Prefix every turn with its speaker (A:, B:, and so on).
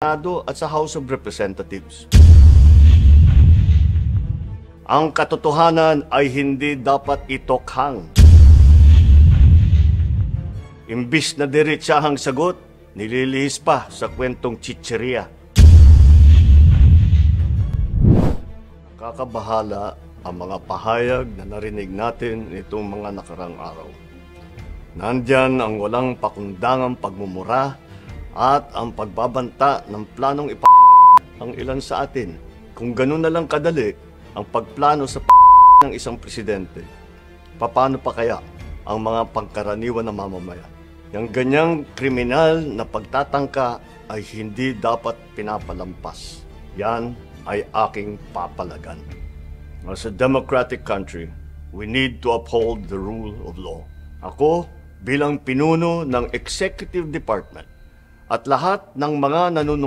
A: Senado at sa House of Representatives. Ang katotohanan ay hindi dapat itokhang. Imbis na diretsahang sagot, nililihis pa sa kwentong chicheria. Kakabahala ang mga pahayag na narinig natin nitong mga nakarang araw. Nandyan ang walang pakundangang pagmumura at ang pagbabanta ng planong ang ilan sa atin. Kung ganun na lang kadali ang pagplano sa ng isang presidente, paano pa kaya ang mga pangkaraniwan na mamamayan? Yung ganyang kriminal na pagtatangka ay hindi dapat pinapalampas. Yan ay aking papalagan. As a democratic country, we need to uphold the rule of law. Ako, bilang pinuno ng Executive Department at lahat ng mga nanunungkulan